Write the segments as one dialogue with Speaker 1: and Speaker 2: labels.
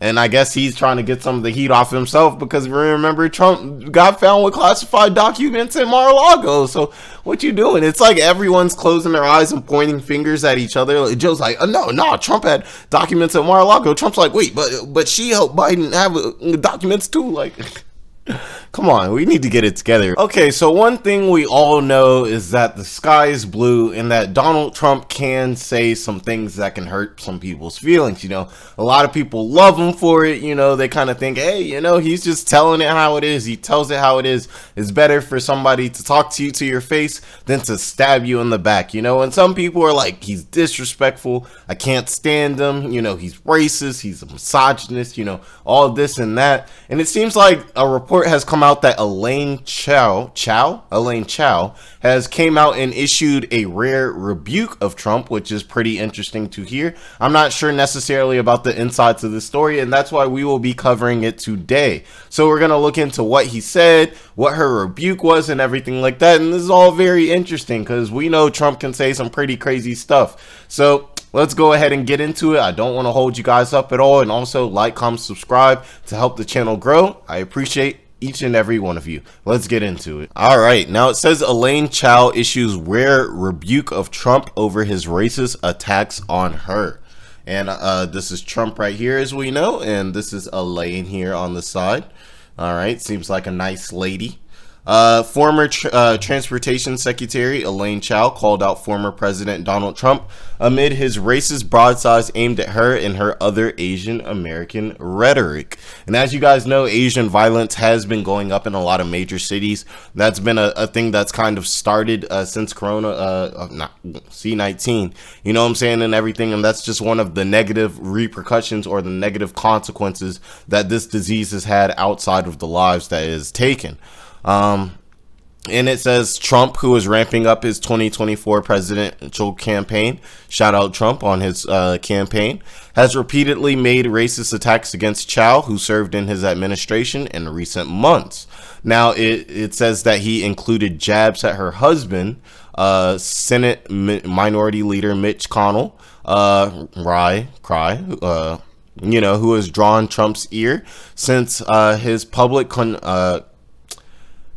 Speaker 1: And I guess he's trying to get some of the heat off himself because remember Trump got found with classified documents in Mar-a-Lago. So what you doing? It's like everyone's closing their eyes and pointing fingers at each other. Joe's like, no, Trump had documents at Mar-a-Lago. Trump's like, wait, but she helped Biden have documents too. Like, come on, we need to get it together. Okay, so one thing we all know is that the sky is blue and that Donald Trump can say some things that can hurt some people's feelings. You know, a lot of people love him for it. You know, they kind of think, hey, you know, he's just telling it how it is. He tells it how it is. It's better for somebody to talk to you to your face than to stab you in the back. You know, and some people are like, he's disrespectful. I can't stand him. You know, he's racist. He's a misogynist, you know, all this and that. And it seems like a report has come out that Elaine Chao has came out and issued a rare rebuke of Trump, which is pretty interesting to hear. I'm not sure necessarily about the insides of the story, and that's why we will be covering it today. So we're going to look into what he said, what her rebuke was, and everything like that. And this is all very interesting because we know Trump can say some pretty crazy stuff. So let's go ahead and get into it. I don't want to hold you guys up at all. And also like, comment, subscribe to help the channel grow. I appreciate each and every one of you. Let's get into it. All right, now it says Elaine Chao issues rare rebuke of Trump over his racist attacks on her. And this is Trump right here, as we know, and this is Elaine here on the side. All right, seems like a nice lady. Former Transportation Secretary Elaine Chao called out former President Donald Trump amid his racist broadsides aimed at her and her other Asian American rhetoric. And as you guys know, Asian violence has been going up in a lot of major cities. That's been a thing that's kind of started since C-19, you know what I'm saying, and everything. And that's just one of the negative repercussions or the negative consequences that this disease has had outside of the lives that it has taken. And it says Trump, who is ramping up his 2024 presidential campaign, shout out Trump on his campaign, has repeatedly made racist attacks against Chao, who served in his administration in recent months. Now, it says that he included jabs at her husband, Senate Minority Leader Mitch McConnell, you know, who has drawn Trump's ear since his public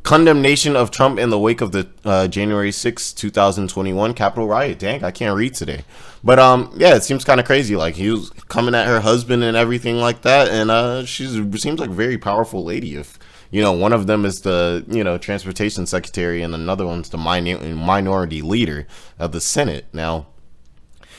Speaker 1: condemnation of Trump in the wake of the January 6, 2021 Capitol riot. Dang, I can't read today. But yeah, it seems kind of crazy. Like, he was coming at her husband and everything like that. And she seems like a very powerful lady. If, you know, one of them is the, you know, transportation secretary and another one's the minority leader of the Senate. Now,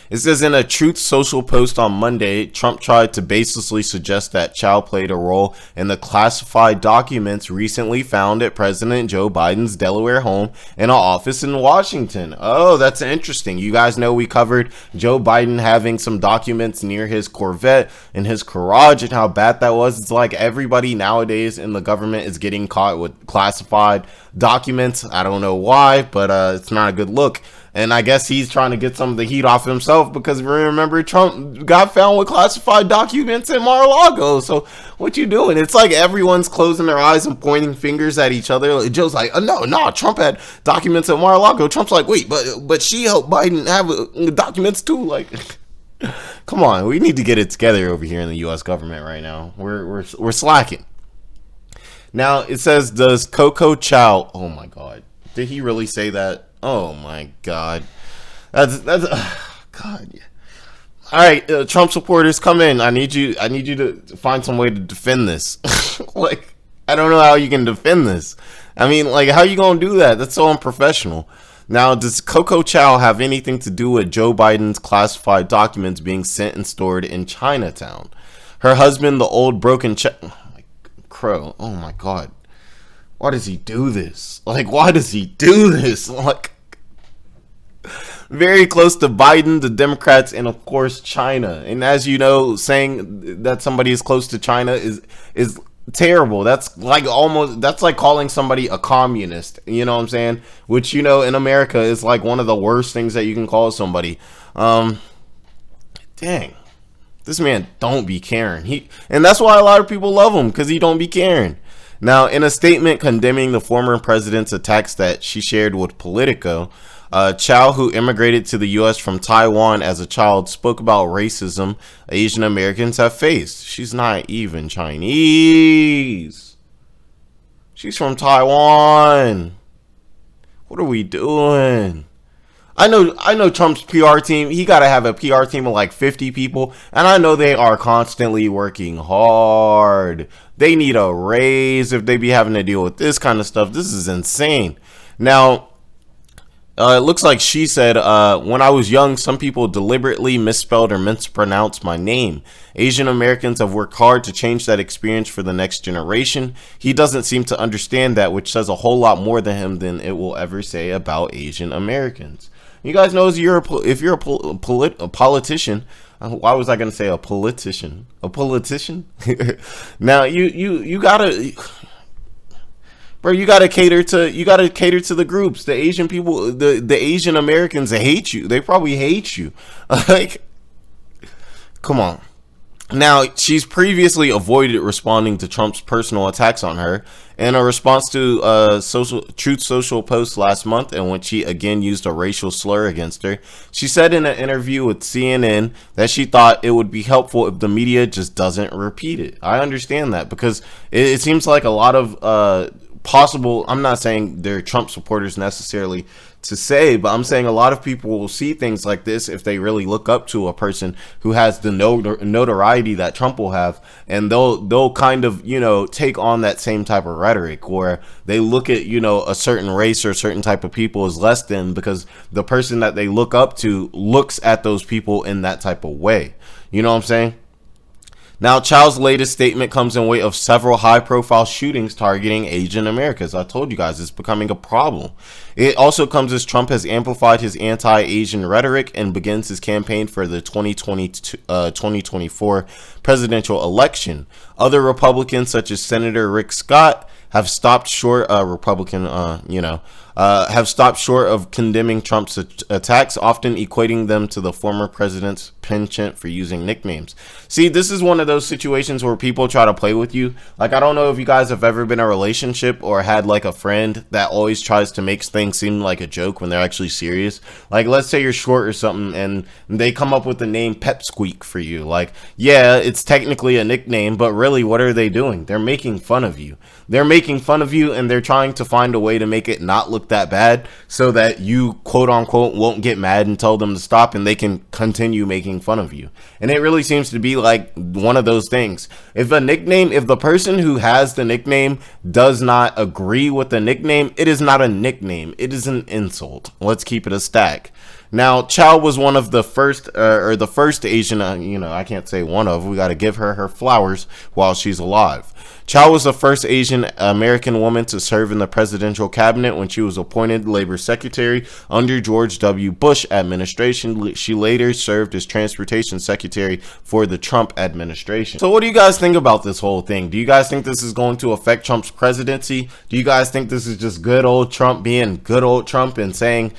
Speaker 1: it says in a Truth Social post on Monday, Trump tried to baselessly suggest that Chao played a role in the classified documents recently found at President Joe Biden's Delaware home and an office in Washington. Oh, that's interesting. You guys know we covered Joe Biden having some documents near his Corvette in his garage and how bad that was. It's like everybody nowadays in the government is getting caught with classified documents. I don't know why, but it's not a good look. And I guess he's trying to get some of the heat off himself because remember Trump got found with classified documents in Mar-a-Lago. So what you doing? It's like everyone's closing their eyes and pointing fingers at each other. Joe's like, no, Trump had documents at Mar-a-Lago. Trump's like, wait, but she helped Biden have documents too. Like, come on, we need to get it together over here in the U.S. government right now. We're slacking. Now it says, does Coco Chao? Oh my God, did he really say that? Oh my God, that's God. All right, Trump supporters, come in. I need you to find some way to defend this. Like, I don't know how you can defend this. I mean, like, how you gonna do that? That's so unprofessional. Now, does Coco Chao have anything to do with Joe Biden's classified documents being sent and stored in Chinatown? Her husband, the old broken crow. Oh my God. Why does he do this? Like, why does he do this? Like, very close to Biden, the Democrats, and of course China. And as you know, saying that somebody is close to China is terrible. That's like calling somebody a communist. You know what I'm saying? Which, you know, in America is like one of the worst things that you can call somebody. Dang. This man don't be caring. And that's why a lot of people love him, because he don't be caring. Now, in a statement condemning the former president's attacks that she shared with Politico, Chao, who immigrated to the U.S. from Taiwan as a child, spoke about racism Asian Americans have faced. She's not even Chinese. She's from Taiwan. What are we doing? I know Trump's PR team, he got to have a PR team of like 50 people, and I know they are constantly working hard. They need a raise if they be having to deal with this kind of stuff. This is insane. Now, it looks like she said, when I was young, some people deliberately misspelled or mispronounced my name. Asian Americans have worked hard to change that experience for the next generation. He doesn't seem to understand that, which says a whole lot more than him than it will ever say about Asian Americans. You guys know if you're a politician, why was I going to say a politician? A politician? Now you gotta, bro. You gotta cater to the groups, the Asian people, the Asian Americans that hate you. They probably hate you. Like, come on. Now, she's previously avoided responding to Trump's personal attacks on her in a response to Truth Social post last month, in which she again used a racial slur against her. She said in an interview with CNN that she thought it would be helpful if the media just doesn't repeat it. I understand that, because it seems like a lot of possible, I'm not saying they're Trump supporters necessarily to say, but I'm saying a lot of people will see things like this if they really look up to a person who has the notoriety that Trump will have, and they'll kind of, you know, take on that same type of rhetoric where they look at, you know, a certain race or a certain type of people as less than because the person that they look up to looks at those people in that type of way. You know what I'm saying? Now, Chao's latest statement comes in wake of several high-profile shootings targeting Asian Americans. I told you guys, it's becoming a problem. It also comes as Trump has amplified his anti-Asian rhetoric and begins his campaign for the 2024 presidential election. Other Republicans, such as Senator Rick Scott, have stopped short, have stopped short of condemning Trump's attacks, often equating them to the former president's penchant for using nicknames. See, this is one of those situations where people try to play with you. Like, I don't know if you guys have ever been in a relationship or had like a friend that always tries to make things seem like a joke when they're actually serious. Like, let's say you're short or something and they come up with the name Pepsqueak for you. Like, yeah, it's technically a nickname, but really, what are they doing? They're making fun of you. They're making fun of you, and they're trying to find a way to make it not look that bad so that you, quote unquote, won't get mad and tell them to stop, and they can continue making fun of you. And it really seems to be like one of those things. If the person who has the nickname does not agree with the nickname, it is not a nickname. It is an insult. Let's keep it a stack. Now, Chao was one of the first, the first Asian, I can't say one of, we got to give her flowers while she's alive. Chao was the first Asian American woman to serve in the presidential cabinet when she was appointed labor secretary under George W. Bush administration. She later served as transportation secretary for the Trump administration. So what do you guys think about this whole thing? Do you guys think this is going to affect Trump's presidency? Do you guys think this is just good old Trump being good old Trump and saying,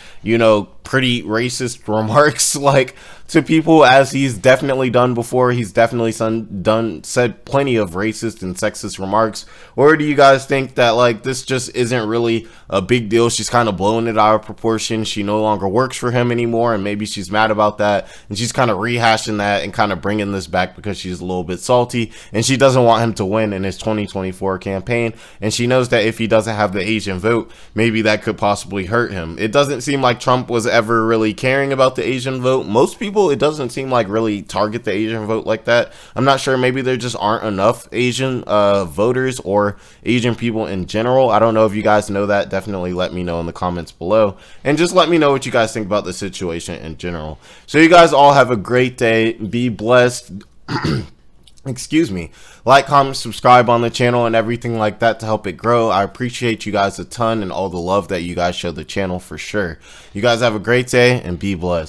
Speaker 1: pretty racist remarks like to people, as he's definitely done before? He's definitely said plenty of racist and sexist remarks. Or do you guys think that like this just isn't really a big deal? She's kind of blowing it out of proportion. She no longer works for him anymore, and maybe she's mad about that, and she's kind of rehashing that and kind of bringing this back because she's a little bit salty and she doesn't want him to win in his 2024 campaign, and she knows that if he doesn't have the Asian vote, maybe that could possibly hurt him. It doesn't seem like Trump was ever really caring about the Asian vote. Most people, it doesn't seem like really target the Asian vote like that. I'm not sure, maybe there just aren't enough Asian voters or Asian people in general. I don't know if you guys know that. Definitely let me know in the comments below, and just let me know what you guys think about the situation in general. So you guys all have a great day. Be blessed. Excuse me. Like, comment, subscribe on the channel and everything like that to help it grow. I appreciate you guys a ton and all the love that you guys show the channel for sure. You guys have a great day and be blessed.